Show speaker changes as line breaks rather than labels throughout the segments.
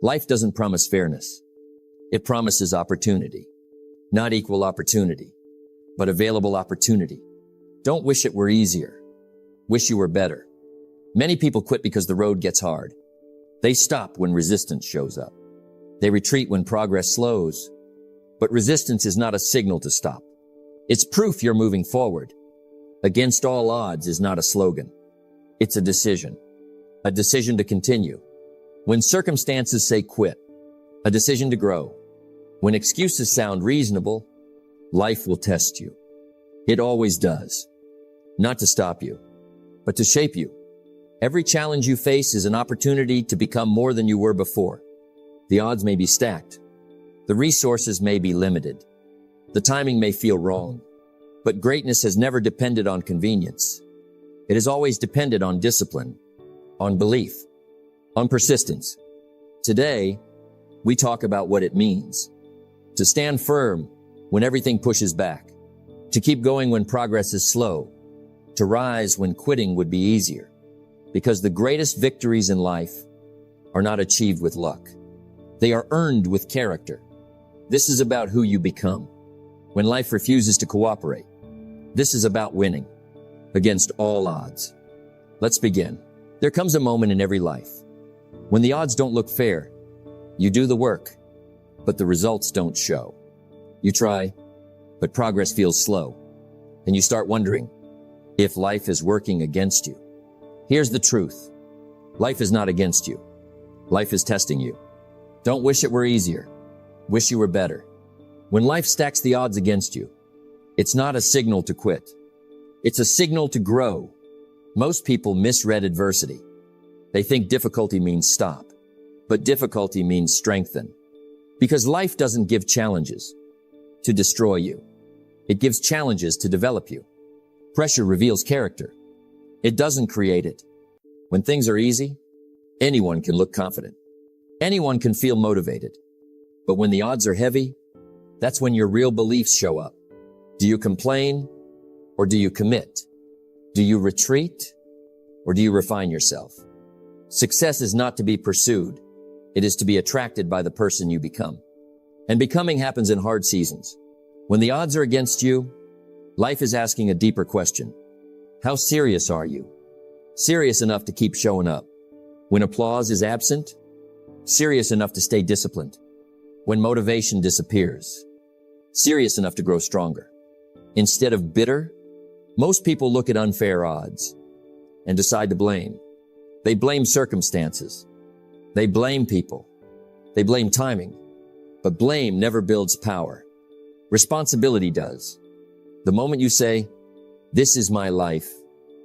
Life doesn't promise fairness. It promises opportunity. Not equal opportunity, but available opportunity. Don't wish it were easier. Wish you were better. Many people quit because the road gets hard. They stop when resistance shows up. They retreat when progress slows. But resistance is not a signal to stop. It's proof you're moving forward. Against all odds is not a slogan. It's a decision to continue. When circumstances say quit, a decision to grow. When excuses sound reasonable, life will test you. It always does. Not to stop you, but to shape you. Every challenge you face is an opportunity to become more than you were before. The odds may be stacked. The resources may be limited. The timing may feel wrong. But greatness has never depended on convenience. It has always depended on discipline, on belief, on persistence. Today, we talk about what it means to stand firm when everything pushes back, to keep going when progress is slow, to rise when quitting would be easier. Because the greatest victories in life are not achieved with luck. They are earned with character. This is about who you become when life refuses to cooperate. This is about winning against all odds. Let's begin. There comes a moment in every life when the odds don't look fair. You do the work, but the results don't show. You try, but progress feels slow. And you start wondering if life is working against you. Here's the truth. Life is not against you. Life is testing you. Don't wish it were easier. Wish you were better. When life stacks the odds against you, it's not a signal to quit. It's a signal to grow. Most people misread adversity. They think difficulty means stop, but difficulty means strengthen. Because life doesn't give challenges to destroy you. It gives challenges to develop you. Pressure reveals character. It doesn't create it. When things are easy, anyone can look confident. Anyone can feel motivated. But when the odds are heavy, that's when your real beliefs show up. Do you complain or do you commit? Do you retreat or do you refine yourself? Success is not to be pursued. It is to be attracted by the person you become. And becoming happens in hard seasons. When the odds are against you, life is asking a deeper question. How serious are you? Serious enough to keep showing up. When applause is absent, serious enough to stay disciplined. When motivation disappears, serious enough to grow stronger. Instead of bitter, most people look at unfair odds and decide to blame. They blame circumstances. They blame people. They blame timing. But blame never builds power. Responsibility does. The moment you say, "This is my life,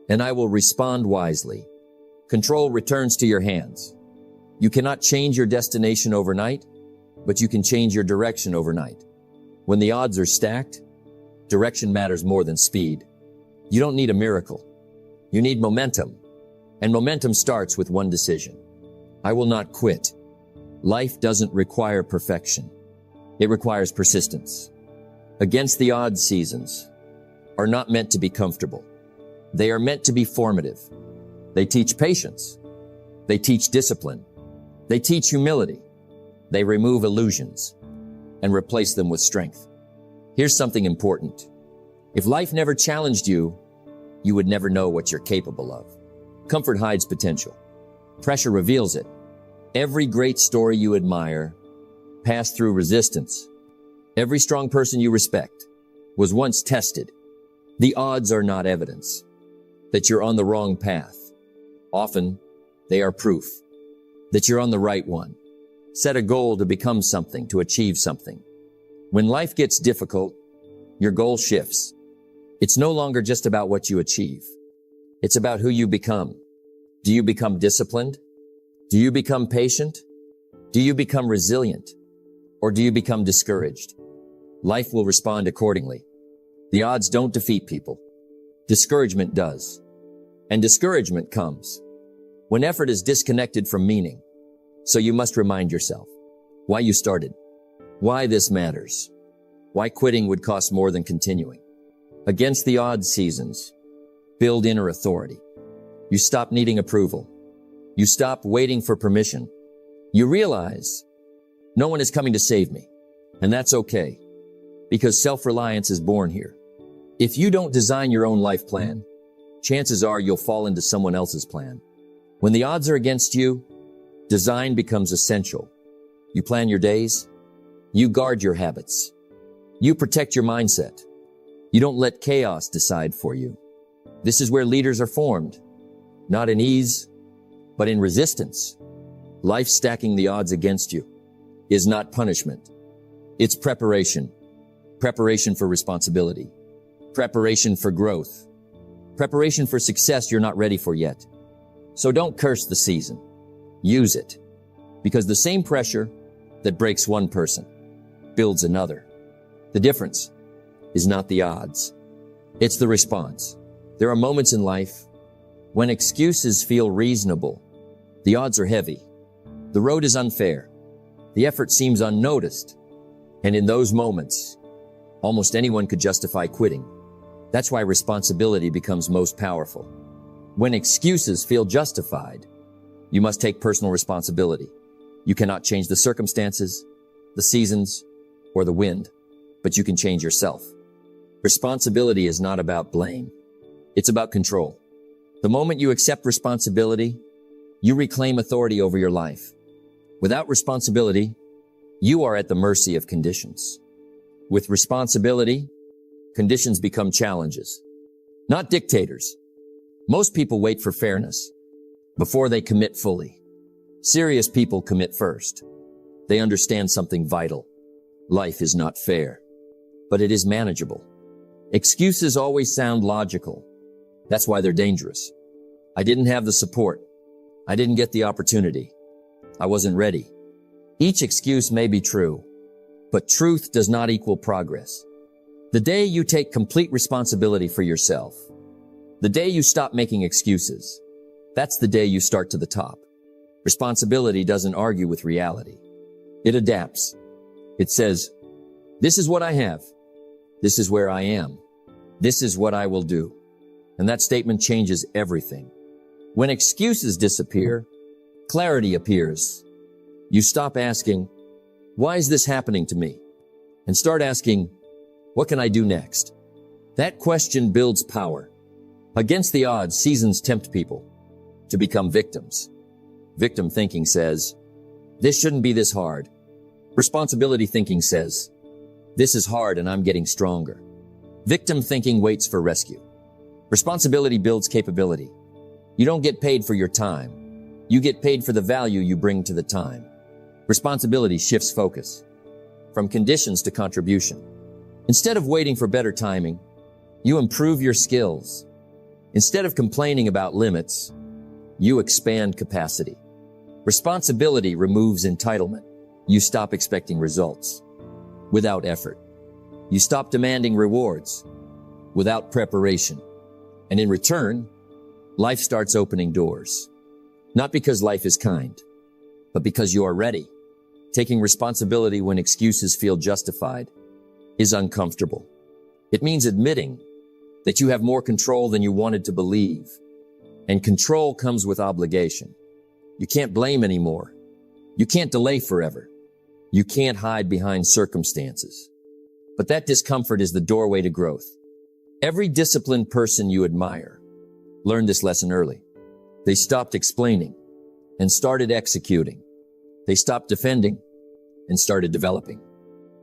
and I will respond wisely," control returns to your hands. You cannot change your destination overnight, but you can change your direction overnight. When the odds are stacked, direction matters more than speed. You don't need a miracle. You need momentum. And momentum starts with one decision. I will not quit. Life doesn't require perfection. It requires persistence. Against the odds seasons are not meant to be comfortable. They are meant to be formative. They teach patience. They teach discipline. They teach humility. They remove illusions and replace them with strength. Here's something important. If life never challenged you, you would never know what you're capable of. Comfort hides potential. Pressure reveals it. Every great story you admire passed through resistance. Every strong person you respect was once tested. The odds are not evidence that you're on the wrong path. Often, they are proof that you're on the right one. Set a goal to become something, to achieve something. When life gets difficult, your goal shifts. It's no longer just about what you achieve. It's about who you become. Do you become disciplined? Do you become patient? Do you become resilient? Or do you become discouraged? Life will respond accordingly. The odds don't defeat people. Discouragement does. And discouragement comes when effort is disconnected from meaning. So you must remind yourself why you started, why this matters, why quitting would cost more than continuing. Against the odds seasons, build inner authority. You stop needing approval. You stop waiting for permission. You realize no one is coming to save me, and that's okay, because self-reliance is born here. If you don't design your own life plan, chances are you'll fall into someone else's plan. When the odds are against you, design becomes essential. You plan your days. You guard your habits. You protect your mindset. You don't let chaos decide for you. This is where leaders are formed, not in ease, but in resistance. Life stacking the odds against you is not punishment. It's preparation. Preparation for responsibility. Preparation for growth. Preparation for success you're not ready for yet. So don't curse the season. Use it. Because the same pressure that breaks one person builds another. The difference is not the odds. It's the response. There are moments in life when excuses feel reasonable. The odds are heavy. The road is unfair. The effort seems unnoticed. And in those moments, almost anyone could justify quitting. That's why responsibility becomes most powerful. When excuses feel justified, you must take personal responsibility. You cannot change the circumstances, the seasons, or the wind, but you can change yourself. Responsibility is not about blame. It's about control. The moment you accept responsibility, you reclaim authority over your life. Without responsibility, you are at the mercy of conditions. With responsibility, conditions become challenges, not dictators. Most people wait for fairness before they commit fully. Serious people commit first. They understand something vital. Life is not fair, but it is manageable. Excuses always sound logical. That's why they're dangerous. I didn't have the support. I didn't get the opportunity. I wasn't ready. Each excuse may be true, but truth does not equal progress. The day you take complete responsibility for yourself, the day you stop making excuses, that's the day you start to the top. Responsibility doesn't argue with reality. It adapts. It says, this is what I have. This is where I am. This is what I will do. And that statement changes everything. When excuses disappear, clarity appears. You stop asking, why is this happening to me? And start asking, what can I do next? That question builds power. Against the odds, seasons tempt people to become victims. Victim thinking says, this shouldn't be this hard. Responsibility thinking says, this is hard and I'm getting stronger. Victim thinking waits for rescue. Responsibility builds capability. You don't get paid for your time. You get paid for the value you bring to the time. Responsibility shifts focus from conditions to contribution. Instead of waiting for better timing, you improve your skills. Instead of complaining about limits, you expand capacity. Responsibility removes entitlement. You stop expecting results without effort. You stop demanding rewards without preparation. And in return, life starts opening doors. Not because life is kind, but because you are ready. Taking responsibility when excuses feel justified is uncomfortable. It means admitting that you have more control than you wanted to believe. And control comes with obligation. You can't blame anymore. You can't delay forever. You can't hide behind circumstances. But that discomfort is the doorway to growth. Every disciplined person you admire learned this lesson early. They stopped explaining and started executing. They stopped defending and started developing.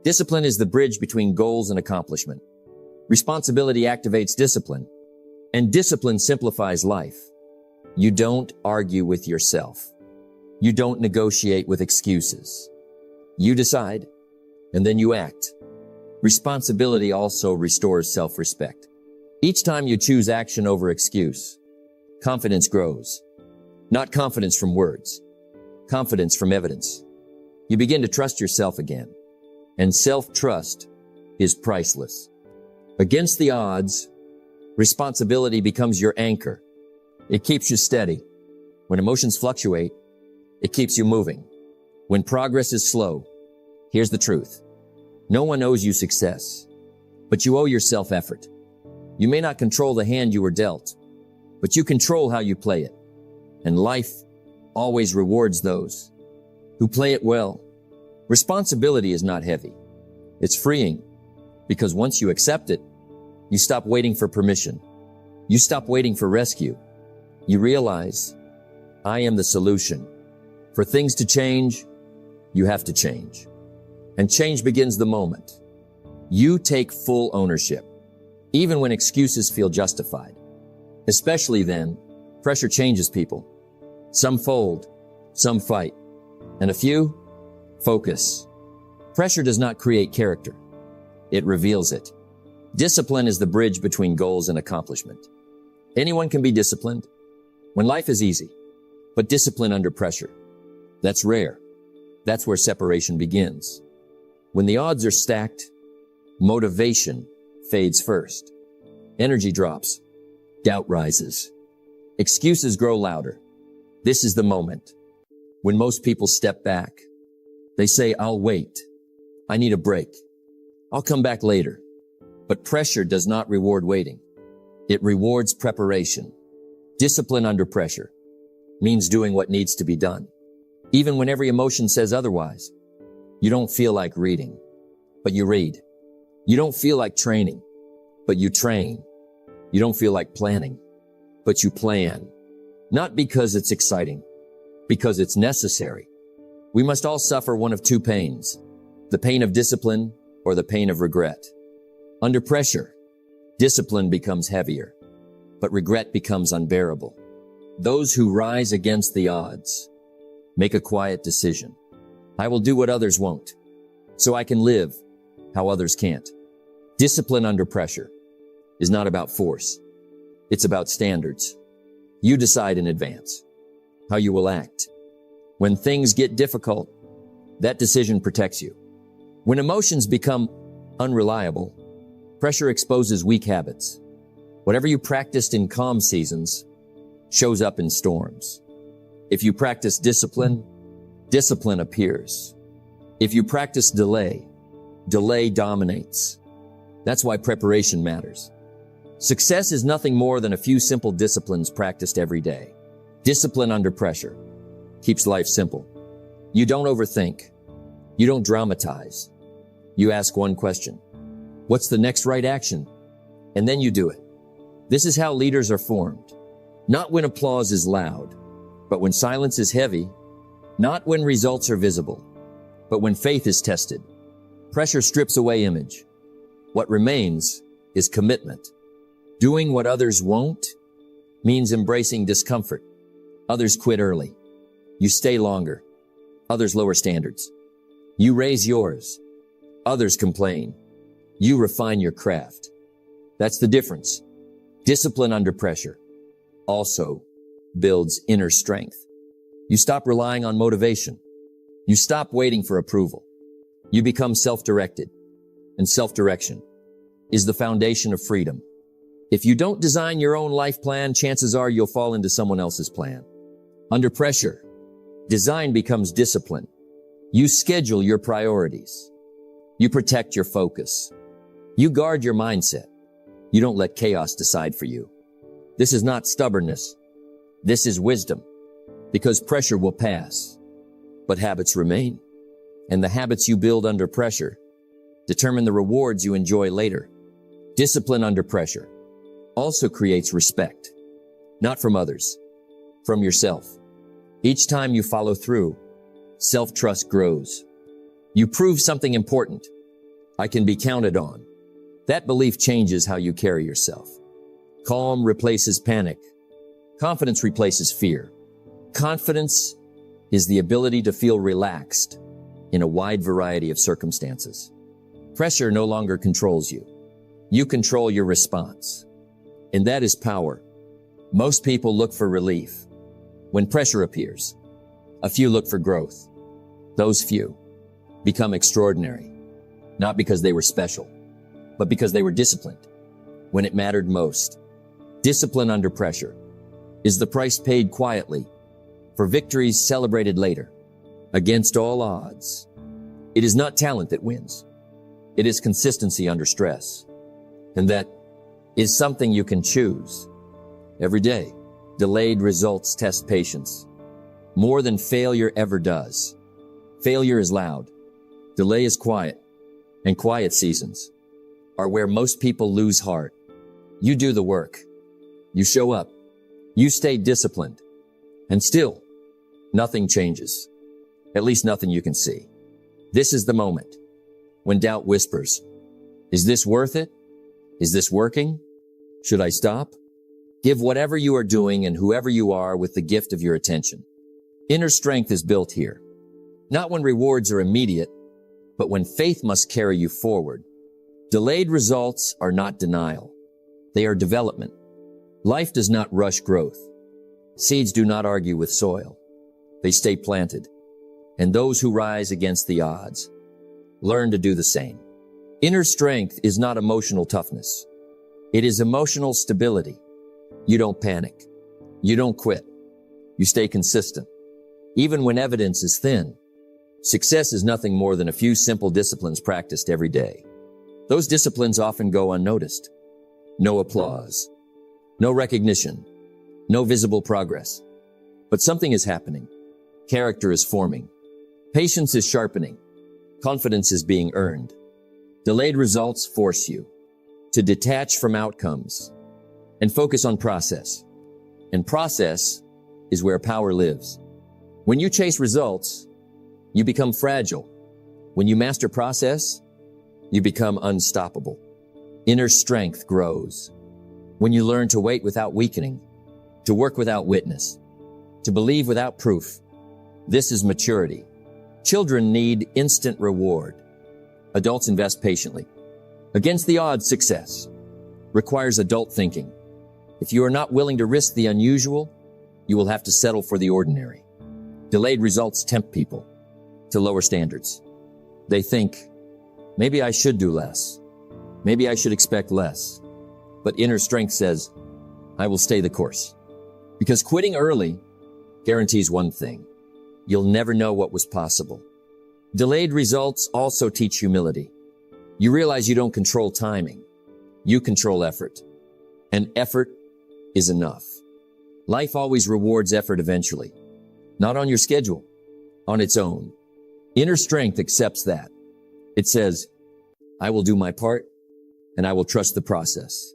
Discipline is the bridge between goals and accomplishment. Responsibility activates discipline, and discipline simplifies life. You don't argue with yourself. You don't negotiate with excuses. You decide, and then you act. Responsibility also restores self-respect. Each time you choose action over excuse, confidence grows. Not confidence from words, confidence from evidence. You begin to trust yourself again, and self-trust is priceless. Against the odds, responsibility becomes your anchor. It keeps you steady. When emotions fluctuate, it keeps you moving. When progress is slow, here's the truth. No one owes you success, but you owe yourself effort. You may not control the hand you were dealt, but you control how you play it. And life always rewards those who play it well. Responsibility is not heavy. It's freeing, because once you accept it, you stop waiting for permission. You stop waiting for rescue. You realize, I am the solution. For things to change, you have to change. And change begins the moment you take full ownership, even when excuses feel justified. Especially then, pressure changes people. Some fold, some fight, and a few focus. Pressure does not create character. It reveals it. Discipline is the bridge between goals and accomplishment. Anyone can be disciplined when life is easy, but discipline under pressure, that's rare. That's where separation begins. When the odds are stacked, motivation fades first. Energy drops. Doubt rises. Excuses grow louder. This is the moment when most people step back. They say, I'll wait. I need a break. I'll come back later. But pressure does not reward waiting. It rewards preparation. Discipline under pressure means doing what needs to be done, even when every emotion says otherwise. You don't feel like reading, but you read. You don't feel like training, but you train. You don't feel like planning, but you plan. Not because it's exciting, because it's necessary. We must all suffer one of two pains, the pain of discipline or the pain of regret. Under pressure, discipline becomes heavier, but regret becomes unbearable. Those who rise against the odds make a quiet decision. I will do what others won't, so I can live how others can't. Discipline under pressure is not about force. It's about standards. You decide in advance how you will act. When things get difficult, that decision protects you. When emotions become unreliable, pressure exposes weak habits. Whatever you practiced in calm seasons shows up in storms. If you practice discipline, discipline appears. If you practice delay, delay dominates. That's why preparation matters. Success is nothing more than a few simple disciplines practiced every day. Discipline under pressure keeps life simple. You don't overthink. You don't dramatize. You ask one question. What's the next right action? And then you do it. This is how leaders are formed. Not when applause is loud, but when silence is heavy. Not when results are visible, but when faith is tested. Pressure strips away image. What remains is commitment. Doing what others won't means embracing discomfort. Others quit early. You stay longer. Others lower standards. You raise yours. Others complain. You refine your craft. That's the difference. Discipline under pressure also builds inner strength. You stop relying on motivation. You stop waiting for approval. You become self-directed, and self-direction is the foundation of freedom. If you don't design your own life plan, chances are you'll fall into someone else's plan. Under pressure, design becomes discipline. You schedule your priorities. You protect your focus. You guard your mindset. You don't let chaos decide for you. This is not stubbornness. This is wisdom, because pressure will pass, but habits remain. And the habits you build under pressure determine the rewards you enjoy later. Discipline under pressure also creates respect, not from others, from yourself. Each time you follow through, self-trust grows. You prove something important. I can be counted on. That belief changes how you carry yourself. Calm replaces panic. Confidence replaces fear. Confidence is the ability to feel relaxed in a wide variety of circumstances. Pressure no longer controls you. You control your response. And that is power. Most people look for relief when pressure appears. A few look for growth. Those few become extraordinary, not because they were special, but because they were disciplined when it mattered most. Discipline under pressure is the price paid quietly for victories celebrated later. Against all odds, it is not talent that wins. It is consistency under stress. And that is something you can choose every day. Delayed results test patience. more than failure ever does. Failure is loud. Delay is quiet. And quiet seasons are where most people lose heart. You do the work. You show up. You stay disciplined. And still, nothing changes. At least nothing you can see. This is the moment when doubt whispers, is this worth it? Is this working? Should I stop? Give whatever you are doing and whoever you are with the gift of your attention. Inner strength is built here. Not when rewards are immediate, but when faith must carry you forward. Delayed results are not denial. They are development. Life does not rush growth. Seeds do not argue with soil. They stay planted. And those who rise against the odds learn to do the same. Inner strength is not emotional toughness. It is emotional stability. You don't panic. You don't quit. You stay consistent. Even when evidence is thin, success is nothing more than a few simple disciplines practiced every day. Those disciplines often go unnoticed. No applause. No recognition. No visible progress. But something is happening. Character is forming. Patience is sharpening. Confidence is being earned. Delayed results force you to detach from outcomes and focus on process. And process is where power lives. When you chase results, you become fragile. When you master process, you become unstoppable. Inner strength grows when you learn to wait without weakening, to work without witness, to believe without proof. This is maturity. Children need instant reward. Adults invest patiently. Against the odds, success requires adult thinking. If you are not willing to risk the unusual, you will have to settle for the ordinary. Delayed results tempt people to lower standards. They think, maybe I should do less. Maybe I should expect less. But inner strength says, I will stay the course. Because quitting early guarantees one thing. You'll never know what was possible. Delayed results also teach humility. You realize you don't control timing. You control effort. And effort is enough. Life always rewards effort eventually. Not on your schedule, on its own. Inner strength accepts that. It says, I will do my part, and I will trust the process.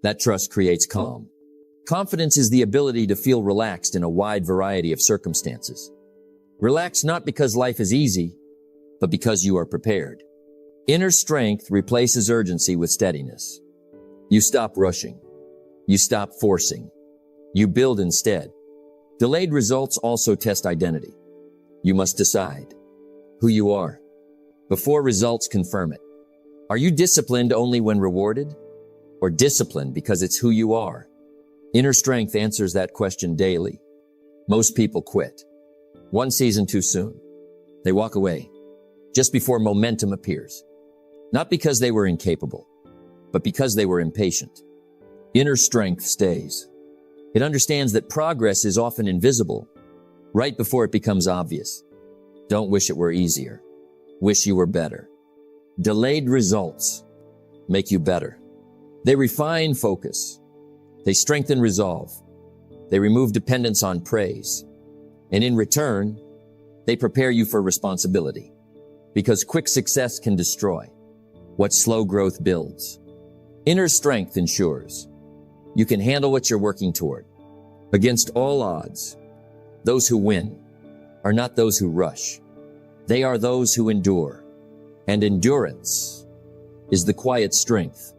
That trust creates calm. Confidence is the ability to feel relaxed in a wide variety of circumstances. Relax not because life is easy, but because you are prepared. Inner strength replaces urgency with steadiness. You stop rushing. You stop forcing. You build instead. Delayed results also test identity. You must decide who you are before results confirm it. Are you disciplined only when rewarded, or disciplined because it's who you are? Inner strength answers that question daily. Most people quit. One season too soon. They walk away just before momentum appears. Not because they were incapable, but because they were impatient. Inner strength stays. It understands that progress is often invisible right before it becomes obvious. Don't wish it were easier. Wish you were better. Delayed results make you better. They refine focus. They strengthen resolve. They remove dependence on praise. And in return, they prepare you for responsibility. Because quick success can destroy what slow growth builds. Inner strength ensures you can handle what you're working toward. Against all odds, those who win are not those who rush. They are those who endure. And endurance is the quiet strength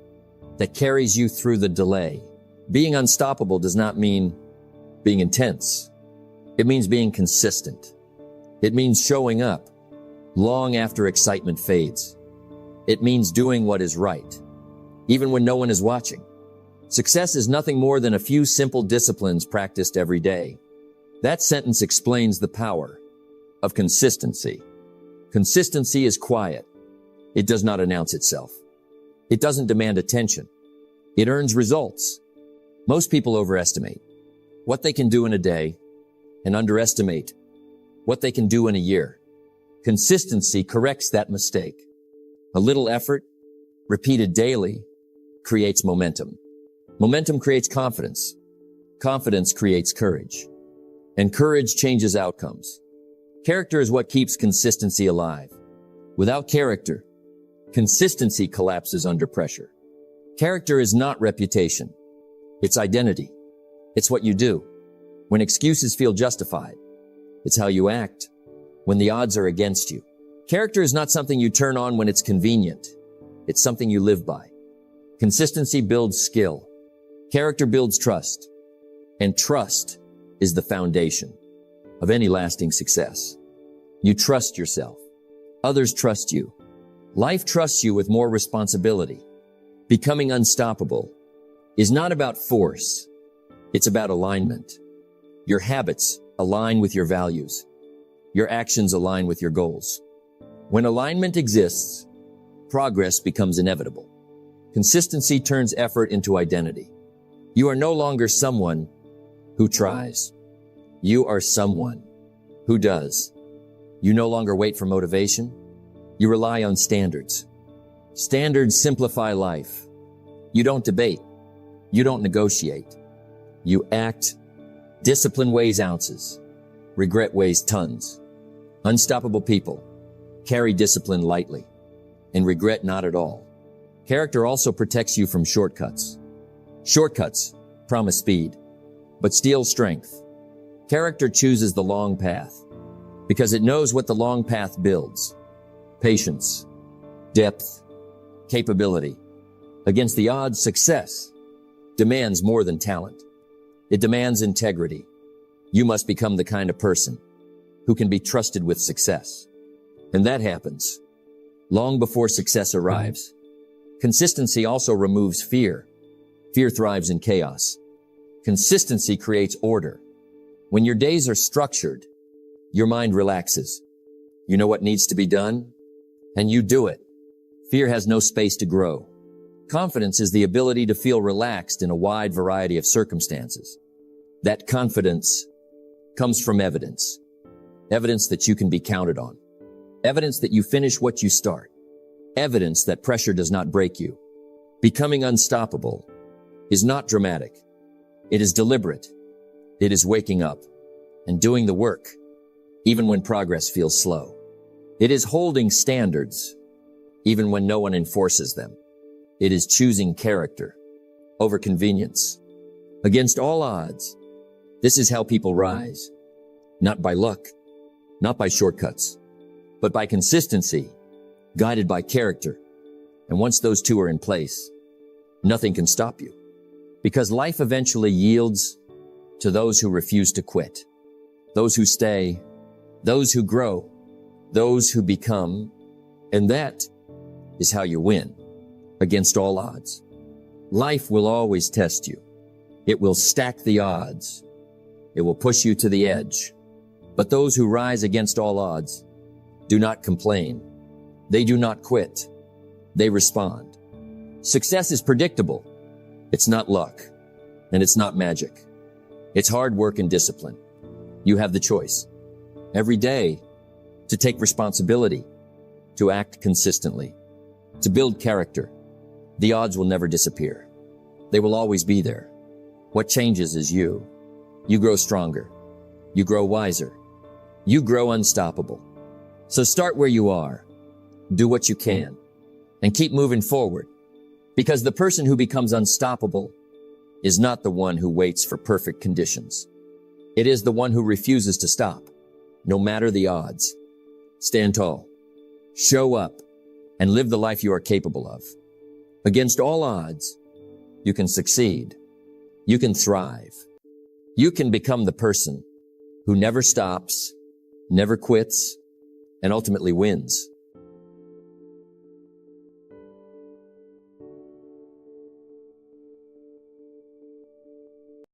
that carries you through the delay. Being unstoppable does not mean being intense. It means being consistent. It means showing up long after excitement fades. It means doing what is right, even when no one is watching. Success is nothing more than a few simple disciplines practiced every day. That sentence explains the power of consistency. Consistency is quiet. It does not announce itself. It doesn't demand attention. It earns results. Most people overestimate what they can do in a day and underestimate what they can do in a year. Consistency corrects that mistake. A little effort, repeated daily, creates momentum. Momentum creates confidence. Confidence creates courage. And courage changes outcomes. Character is what keeps consistency alive. Without character, consistency collapses under pressure. Character is not reputation. It's identity. It's what you do. When excuses feel justified, it's how you act when the odds are against you. Character is not something you turn on when it's convenient. It's something you live by. Consistency builds skill. Character builds trust. And trust is the foundation of any lasting success. You trust yourself. Others trust you. Life trusts you with more responsibility. Becoming unstoppable is not about force. It's about alignment. Your habits align with your values. Your actions align with your goals. When alignment exists, progress becomes inevitable. Consistency turns effort into identity. You are no longer someone who tries. You are someone who does. You no longer wait for motivation. You rely on standards. Standards simplify life. You don't debate. You don't negotiate. You act. Discipline weighs ounces. Regret weighs tons. Unstoppable people carry discipline lightly and regret not at all. Character also protects you from shortcuts. Shortcuts promise speed, but steal strength. Character chooses the long path because it knows what the long path builds. Patience, depth, capability. Against the odds, success demands more than talent. It demands integrity. You must become the kind of person who can be trusted with success. And that happens long before success arrives. Consistency also removes fear. Fear thrives in chaos. Consistency creates order. When your days are structured, your mind relaxes. You know what needs to be done, and you do it. Fear has no space to grow. Confidence is the ability to feel relaxed in a wide variety of circumstances. That confidence comes from evidence. Evidence that you can be counted on. Evidence that you finish what you start. Evidence that pressure does not break you. Becoming unstoppable is not dramatic. It is deliberate. It is waking up and doing the work, even when progress feels slow. It is holding standards, even when no one enforces them. It is choosing character over convenience. Against all odds, this is how people rise. Not by luck, not by shortcuts, but by consistency, guided by character. And once those two are in place, nothing can stop you. Because life eventually yields to those who refuse to quit, those who stay, those who grow, those who become, and that is how you win against all odds. Life will always test you. It will stack the odds. It will push you to the edge. But those who rise against all odds do not complain. They do not quit. They respond. Success is predictable. It's not luck, and it's not magic. It's hard work and discipline. You have the choice every day to take responsibility, to act consistently, to build character. The odds will never disappear. They will always be there. What changes is you. You grow stronger. You grow wiser. You grow unstoppable. So start where you are. Do what you can and keep moving forward. Because the person who becomes unstoppable is not the one who waits for perfect conditions. It is the one who refuses to stop, no matter the odds. Stand tall, show up, and live the life you are capable of. Against all odds, you can succeed. You can thrive. You can become the person who never stops, never quits, and ultimately wins.